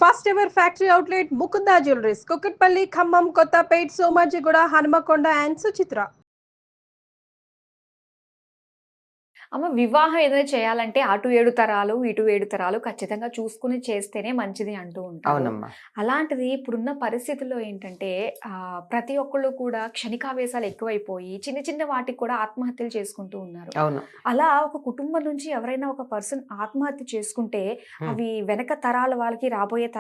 First ever factory outlet Mukunda jewelleries, Kukatpally, Khammam, Kothapet, Somajiguda, Hanumakonda and Suchitra. అమ్మ వివాహం ఏదైనా చేయాలంటే అటు 7 తరాలు, ఇటు 7 తరాలు ఖచ్చితంగా చూసుకొని చేస్తేనే మంచిది అంటూ ఉంటారు. అవునమ్మా. అలాంటిది ఇప్పుడున్న పరిస్థితుల్లో ఏంటంటే ప్రతి ఒక్కళ్ళు కూడా క్షణికావేశాలు ఎక్కువైపోయి చిన్న చిన్న వాటికి కూడా ఆత్మహత్యలు చేసుకుంటూ ఉన్నారు. అవును. అలా ఒక కుటుంబం నుంచి ఎవరైనా ఒక పర్సన్ ఆత్మహత్య చేసుకుంటే అవి వెనక తరాల వాళ్ళకి, రాబోయే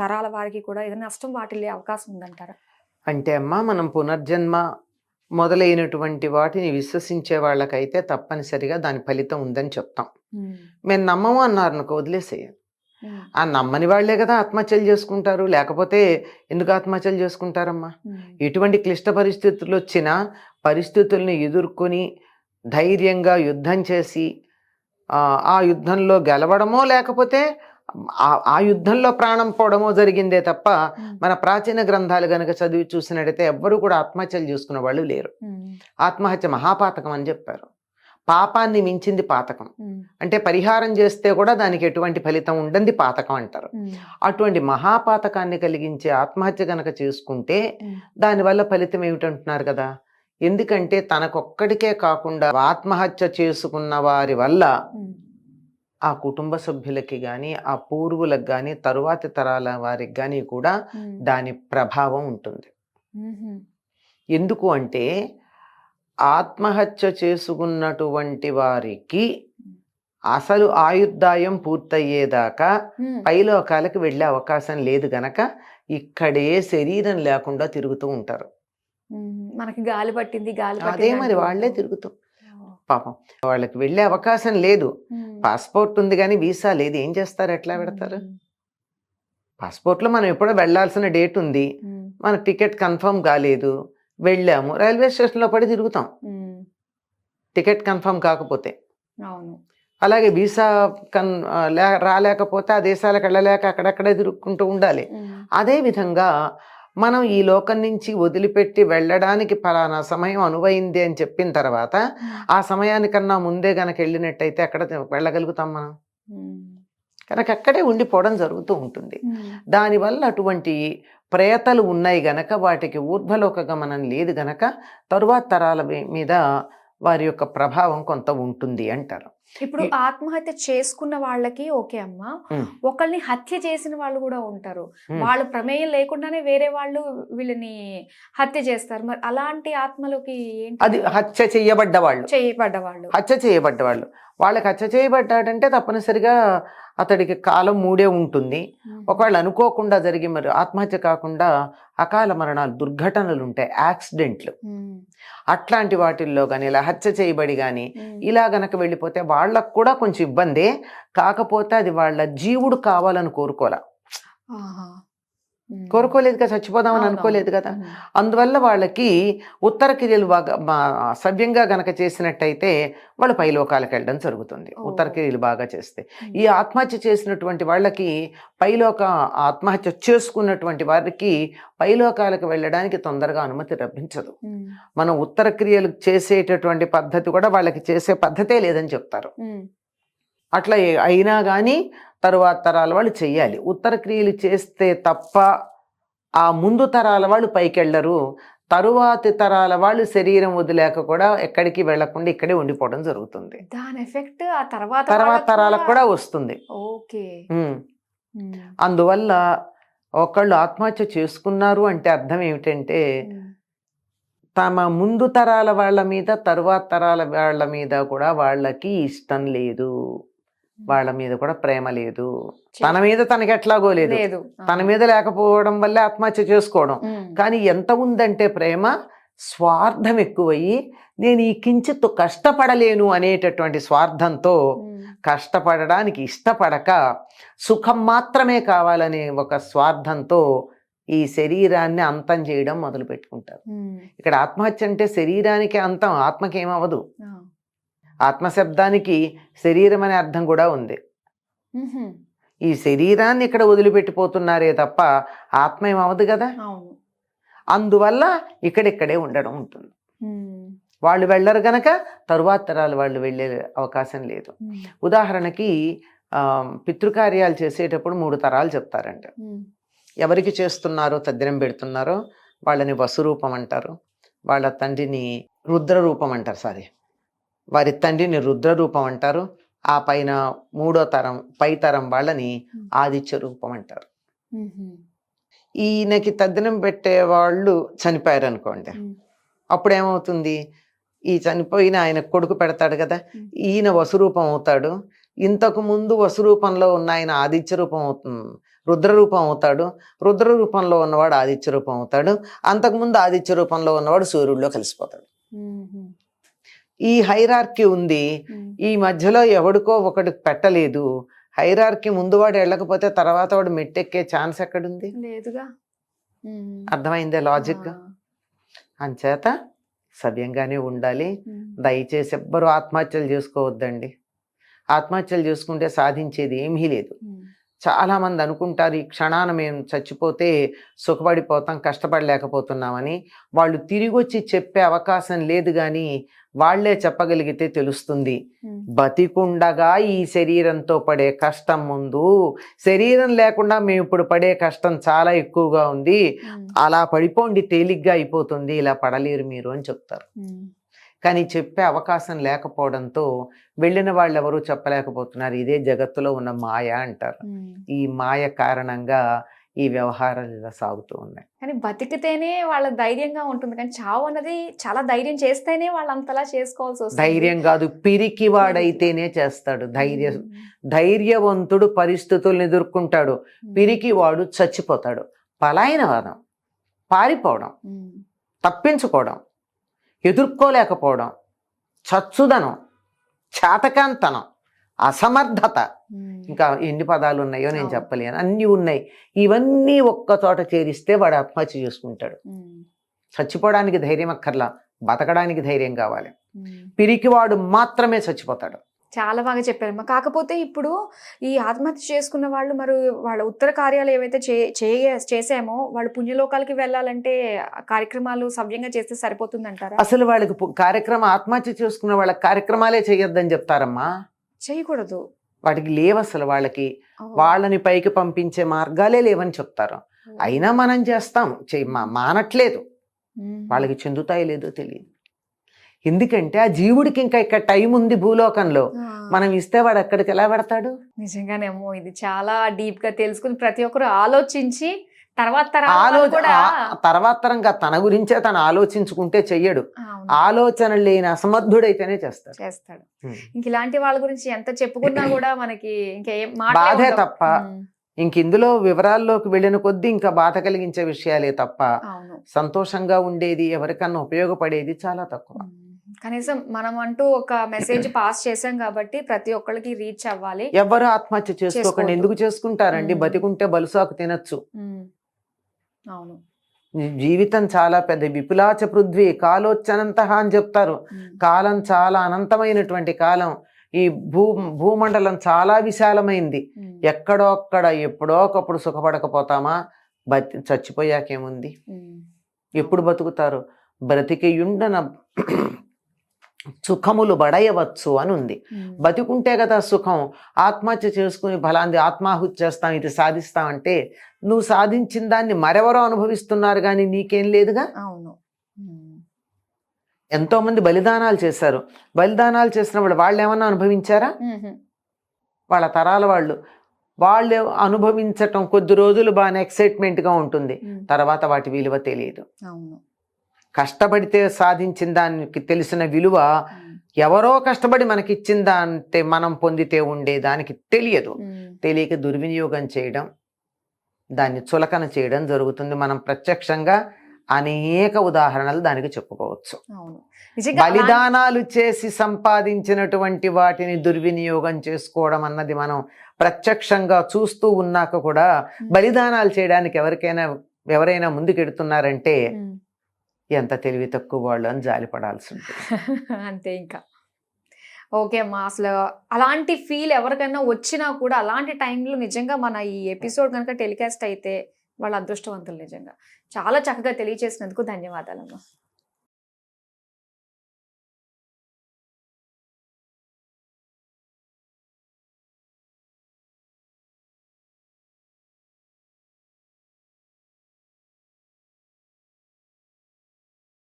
తరాల వారికి కూడా ఏదైనా నష్టం వాటిల్లే అవకాశం ఉందంటారా? అంటే అమ్మా, మనం పునర్జన్మ మొదలైనటువంటి వాటిని విశ్వసించే వాళ్ళకైతే తప్పనిసరిగా దాని ఫలితం ఉందని చెప్తాం. మేము నమ్మము అన్నారు అనుకో, వదిలేసేయాలి. ఆ నమ్మని వాళ్లే కదా ఆత్మహత్యలు చేసుకుంటారు. లేకపోతే ఎందుకు ఆత్మహత్యలు చేసుకుంటారమ్మా? ఎటువంటి క్లిష్ట పరిస్థితులు వచ్చినా పరిస్థితుల్ని ఎదుర్కొని ధైర్యంగా యుద్ధం చేసి ఆ యుద్ధంలో గెలవడమో లేకపోతే ఆ యుద్ధంలో ప్రాణం పోవడమో జరిగిందే తప్ప మన ప్రాచీన గ్రంథాలు గనక చదివి చూసినట్టయితే ఎవ్వరూ కూడా ఆత్మహత్యలు చేసుకున్న వాళ్ళు లేరు. ఆత్మహత్య మహాపాతకం అని చెప్పారు. పాపాన్ని మించింది పాతకం. అంటే పరిహారం చేస్తే కూడా దానికి ఎటువంటి ఫలితం ఉండదు, పాతకం అంటారు. అటువంటి మహాపాతకాన్ని కలిగించే ఆత్మహత్య గనక చేసుకుంటే దానివల్ల ఫలితం ఏమిటంటున్నారు కదా. ఎందుకంటే తనకొక్కడికే కాకుండా ఆత్మహత్య చేసుకున్న వారి వల్ల ఆ కుటుంబ సభ్యులకి కానీ, ఆ పూర్వులకు కానీ, తరువాతి తరాల వారికి కానీ కూడా దాని ప్రభావం ఉంటుంది. ఎందుకు అంటే ఆత్మహత్య చేసుకున్నటువంటి వారికి అసలు ఆయుర్దాయం పూర్తయ్యేదాకా పైలోకాలకు వెళ్ళే అవకాశం లేదు గనక ఇక్కడే శరీరం లేకుండా తిరుగుతూ ఉంటారు. మనకి గాలి పట్టింది, అదే మరి వాళ్లే తిరుగుతూ పాపం వాళ్ళకి వెళ్ళే అవకాశం లేదు. పాస్పోర్ట్ ఉంది కానీ వీసా లేదు. ఏం చేస్తారు? ఎట్లా పెడతారు? పాస్పోర్ట్లో మనం ఎప్పుడో వెళ్లాల్సిన డేట్ ఉంది, మన టికెట్ కన్ఫర్మ్ కాలేదు, వెళ్ళాము, రైల్వే స్టేషన్లో పడి తిరుగుతాం టికెట్ కన్ఫర్మ్ కాకపోతే. అలాగే వీసా రాలేకపోతే ఆ దేశాలకు వెళ్ళలేక అక్కడక్కడే తిరుగుకుంటూ ఉండాలి. అదేవిధంగా మనం ఈ లోకం నుంచి వదిలిపెట్టి వెళ్ళడానికి ఫలానా సమయం అనువైంది అని చెప్పిన తర్వాత ఆ సమయానికన్నా ముందే గనక వెళ్ళినట్టయితే ఎక్కడ వెళ్ళగలుగుతాం మనం? కనుక అక్కడే ఉండిపోవడం జరుగుతూ ఉంటుంది. దానివల్ల అటువంటి ప్రేతలు ఉన్నాయి గనక వాటికి ఊర్ధ్వలోక గమనం లేదు గనక తరువాత తరాల మీద వారి యొక్క ప్రభావం కొంత ఉంటుంది అంటారు. ఇప్పుడు ఆత్మహత్య చేసుకున్న వాళ్ళకి ఓకే అమ్మా, ఒకళ్ళని హత్య చేసిన వాళ్ళు కూడా ఉంటారు. వాళ్ళు ప్రమేయం లేకుండానే వేరే వాళ్ళు వీళ్ళని హత్య చేస్తారు. మరి అలాంటి ఆత్మలకి ఏంటి? అది హత్య చేయబడ్డవాళ్ళు. వాళ్ళకి హత్య చేయబడ్డాడంటే తప్పనిసరిగా అతడికి కాలం మూడే ఉంటుంది. ఒకవేళ అనుకోకుండా జరిగి మరి ఆత్మహత్య కాకుండా అకాల మరణాలు, దుర్ఘటనలు ఉంటాయి, యాక్సిడెంట్లు, అట్లాంటి వాటిల్లో కానీ ఇలా హత్య చేయబడి కానీ ఇలా గనక వెళ్ళిపోతే వాళ్ళకు కూడా కొంచెం ఇబ్బందే. కాకపోతే అది వాళ్ళ జీవుడు కావాలని కోరుకోలేదు కదా, చచ్చిపోదామని అనుకోలేదు కదా. అందువల్ల వాళ్ళకి ఉత్తర క్రియలు బాగా సవ్యంగా గనక చేసినట్టయితే వాళ్ళు పైలోకాలకు వెళ్ళడం జరుగుతుంది. ఉత్తర క్రియలు బాగా చేస్తే. ఈ ఆత్మహత్య చేసినటువంటి వాళ్ళకి ఆత్మహత్య చేసుకున్నటువంటి వారికి పైలోకాలకు వెళ్ళడానికి తొందరగా అనుమతి లభించదు. మనం ఉత్తర క్రియలు చేసేటటువంటి పద్ధతి కూడా వాళ్ళకి చేసే పద్ధతే లేదని చెప్తారు. అట్లా అయినా కానీ తరువాత తరాల వాళ్ళు చెయ్యాలి. ఉత్తర క్రియలు చేస్తే తప్ప ఆ ముందు తరాల వాళ్ళు పైకి వెళ్ళరు. తరువాతి తరాల వాళ్ళు శరీరం వదిలేక కూడా ఎక్కడికి వెళ్లకుండా ఇక్కడే ఉండిపోవడం జరుగుతుంది. దాని ఎఫెక్ట్ ఆ తర్వాత తరాలకు కూడా వస్తుంది. అందువల్ల ఒకళ్ళు ఆత్మహత్య చేసుకున్నారు అంటే అర్థం ఏమిటంటే తమ ముందు తరాల వాళ్ళ మీద, తరువాత తరాల వాళ్ళ మీద కూడా వాళ్ళకి ఇష్టం లేదు, వాళ్ళ మీద కూడా ప్రేమ లేదు. తన మీద తనకి ఎట్లాగో లేదు, తన మీద లేకపోవడం వల్లే ఆత్మహత్య చేసుకోవడం. కానీ ఎంత ఉందంటే ప్రేమ, స్వార్థం ఎక్కువయ్యి నేను ఈ కించిత్తు కష్టపడలేను అనేటటువంటి స్వార్థంతో, కష్టపడడానికి ఇష్టపడక సుఖం మాత్రమే కావాలనే ఒక స్వార్థంతో ఈ శరీరాన్ని అంతం చేయడం మొదలు పెట్టుకుంటారు. ఇక్కడ ఆత్మహత్య అంటే శరీరానికి అంతం, ఆత్మకి ఏమవదు. ఆత్మశబ్దానికి శరీరం అనే అర్థం కూడా ఉంది. ఈ శరీరాన్ని ఇక్కడ వదిలిపెట్టిపోతున్నారే తప్ప ఆత్మ ఏమవదు కదా. అందువల్ల ఇక్కడిక్కడే ఉండడం ఉంటుంది. వాళ్ళు వెళ్ళరు గనక తరువాత తరాలు వాళ్ళు వెళ్ళే అవకాశం లేదు. ఉదాహరణకి పితృకార్యాలు చేసేటప్పుడు 3 తరాలు చెప్తారంట. ఎవరికి చేస్తున్నారో తద్దినం పెడుతున్నారో వాళ్ళని వసురూపం అంటారు, వాళ్ళ తండ్రిని రుద్రరూపం అంటారు, వారి తండ్రిని రుద్రరూపం అంటారు, ఆ పైన 3వ తరం పై తరం వాళ్ళని ఆదిత్య రూపం అంటారు. ఈయనకి తద్దినం పెట్టే వాళ్ళు చనిపోయారు అనుకోండి, అప్పుడు ఏమవుతుంది, ఈ చనిపోయిన ఆయన కొడుకు పెడతాడు కదా, ఈయన వసురూపం అవుతాడు. ఇంతకు ముందు వసురూపంలో ఉన్న ఆయన ఆదిత్య రూపం అవుతుంది, రుద్రరూపం అవుతాడు. రుద్ర రూపంలో ఉన్నవాడు ఆదిత్య రూపం అవుతాడు. అంతకుముందు ఆదిత్య రూపంలో ఉన్నవాడు సూర్యుడిలో కలిసిపోతాడు. ఈ హైరార్కీ ఉంది. ఈ మధ్యలో ఎవడికో ఒకటి పెట్టలేదు. హైరార్కీ ముందు వాడు వెళ్ళకపోతే తర్వాత వాడు మెట్టెక్కే ఛాన్స్ ఎక్కడుంది? లేదుగా. అర్థమైందే లాజిక్. అంచేత సవ్యంగానే ఉండాలి. దయచేసి ఎవ్వరూ ఆత్మహత్యలు చేసుకోవద్దండి. ఆత్మహత్యలు చేసుకుంటే సాధించేది ఏమీ లేదు. చాలా మంది అనుకుంటారు ఈ క్షణాన మేము చచ్చిపోతే సుఖపడిపోతాం, కష్టపడలేకపోతున్నామని. వాళ్ళు తిరిగి వచ్చి చెప్పే అవకాశం లేదు, కానీ వాళ్లే చెప్పగలిగితే తెలుస్తుంది. బతికుండగా ఈ శరీరంతో పడే కష్టం ముందు శరీరం లేకుండా మేము ఇప్పుడు పడే కష్టం చాలా ఎక్కువగా ఉంది, అలా పడిపోండి తేలిగ్గా అయిపోతుంది, ఇలా పడలేరు మీరు అని చెప్తారు. కానీ చెప్పే అవకాశం లేకపోవడంతో వెళ్ళిన వాళ్ళు ఎవరూ చెప్పలేకపోతున్నారు. ఇదే జగత్తులో ఉన్న మాయ అంటారు. ఈ మాయ కారణంగా ఈ వ్యవహారాలు ఇలా సాగుతూ ఉన్నాయి. కానీ బతికితేనే వాళ్ళ ధైర్యంగా ఉంటుంది, కానీ చావు అన్నది చాలా ధైర్యం చేస్తేనే వాళ్ళు అంతలా చేసుకోవాల్సి వస్తుంది. ధైర్యం కాదు, పిరికి వాడైతేనే చేస్తాడు. ధైర్యవంతుడు పరిస్థితులను ఎదుర్కొంటాడు, పిరికి వాడు చచ్చిపోతాడు. పలాయనవాదం, పారిపోవడం, తప్పించుకోవడం, ఎదుర్కోలేకపోవడం, చచ్చుదనం, చేతకాంతనం, అసమర్థత, ఇంకా ఎన్ని పదాలు ఉన్నాయో నేను చెప్పలేను, అన్నీ ఉన్నాయి. ఇవన్నీ ఒక్క చోట చేరిస్తే వాడు ఆత్మహత్య చేసుకుంటాడు. చచ్చిపోవడానికి ధైర్యం అక్కర్లా, బతకడానికి ధైర్యం కావాలి. పిరికివాడు మాత్రమే చచ్చిపోతాడు. చాలా బాగా చెప్పారమ్మా. కాకపోతే ఇప్పుడు ఈ ఆత్మహత్య చేసుకున్న వాళ్ళు మరి వాళ్ళ ఉత్తర కార్యాలు ఏవైతే చేసామో వాళ్ళు పుణ్యలోకాలకి వెళ్ళాలంటే కార్యక్రమాలు సవ్యంగా చేస్తే సరిపోతుందంటారా? అసలు వాళ్ళకి కార్యక్రమం, ఆత్మహత్య చేసుకున్న వాళ్ళ కార్యక్రమాలే చేయొద్దని చెప్తారమ్మా. చేయకూడదు, వాటికి లేవు అసలు. వాళ్ళని పైకి పంపించే మార్గాలే లేవని చెప్తారు. అయినా మనం చేస్తాం, మానట్లేదు. వాళ్ళకి చెందుతాయి లేదో తెలియదు. ఎందుకంటే ఆ జీవుడికి ఇంకా ఇక్కడ టైం ఉంది భూలోకంలో, మనం ఇస్తే వాడు అక్కడికి ఎలా పెడతాడు? నిజంగానేమో ఇది చాలా డీప్ గా తెలుసుకుని ప్రతి ఒక్కరు ఆలోచించి తర్వాత తరంగా తన గురించే తను ఆలోచించుకుంటే చెయ్యడు. ఆలోచన లేని అసమర్థుడైతేనే చేస్తాడు. ఇంక ఇలాంటి వాళ్ళ గురించి ఎంత చెప్పుకున్నా కూడా మనకి ఇంకేం బాధే తప్ప ఇంక ఇందులో వివరాల్లోకి వెళ్ళిన కొద్దీ ఇంకా బాధ కలిగించే విషయాలే తప్ప సంతోషంగా ఉండేది, ఎవరికన్నా ఉపయోగపడేది చాలా తక్కువ. కనీసం మనం అంటూ ఒక మెసేజ్ పాస్ చేసాం కాబట్టి ప్రతి ఒక్కరికి రీచ్ అవ్వాలి. ఎవరు ఆత్మహత్య చేసుకోకండి. ఎందుకు చేసుకుంటారండి? బతికుంటే బలుసాకు తినచ్చు. అవును, జీవితం చాలా పెద్ద. విపులాచ పృథ్వీ కాలోచ్చనంత అని చెప్తారు. కాలం చాలా అనంతమైనటువంటి కాలం. ఈ భూమండలం చాలా విశాలమైంది. ఎక్కడో అక్కడ ఎప్పుడో ఒకప్పుడు సుఖపడకపోతామా? చచ్చిపోయాకేముంది? ఎప్పుడు బతుకుతారు? బ్రతికియుండన సుఖములు బడయవచ్చు అని ఉంది. బతికుంటే కదా సుఖం. ఆత్మహత్య చేసుకుని ఫలాంది ఆత్మాహుతి చేస్తాం, ఇది సాధిస్తామంటే నువ్వు సాధించిన దాన్ని మరెవరో అనుభవిస్తున్నారు, కానీ నీకేం లేదుగా. అవును, ఎంతో మంది బలిదానాలు చేశారు. బలిదానాలు చేసినప్పుడు వాళ్ళు ఏమన్నా అనుభవించారా? వాళ్ళ తరాల వాళ్ళు అనుభవించటం కొద్ది రోజులు బాగా ఎక్సైట్మెంట్గా ఉంటుంది, తర్వాత వాటి విలువ తెలియదు. కష్టపడితే సాధించిన దానికి తెలిసిన విలువ ఎవరో కష్టపడి మనకిచ్చిన దాంతే మనం పొందితే ఉండే దానికి తెలియదు. తెలియక దుర్వినియోగం చేయడం, దాన్ని చులకన చేయడం జరుగుతుంది. మనం ప్రత్యక్షంగా అనేక ఉదాహరణలు దానికి చెప్పుకోవచ్చు. బలిదానాలు చేసి సంపాదించినటువంటి వాటిని దుర్వినియోగం చేసుకోవడం అన్నది మనం ప్రత్యక్షంగా చూస్తూ ఉన్నాక కూడా బలిదానాలు చేయడానికి ఎవరైనా ముందుకెడుతున్నారంటే ఎంత తెలివి తక్కువ వాళ్ళు అని జాలిపడాల్సి ఉంటుంది. అంతే. ఇంకా ఓకే అమ్మా, అసలు అలాంటి ఫీల్ ఎవరికైనా వచ్చినా కూడా అలాంటి టైంలో నిజంగా మన ఈ ఎపిసోడ్ కనుక టెలికాస్ట్ అయితే వాళ్ళ అదృష్టవంతులు. నిజంగా చాలా చక్కగా తెలియజేసినందుకు ధన్యవాదాలమ్మా.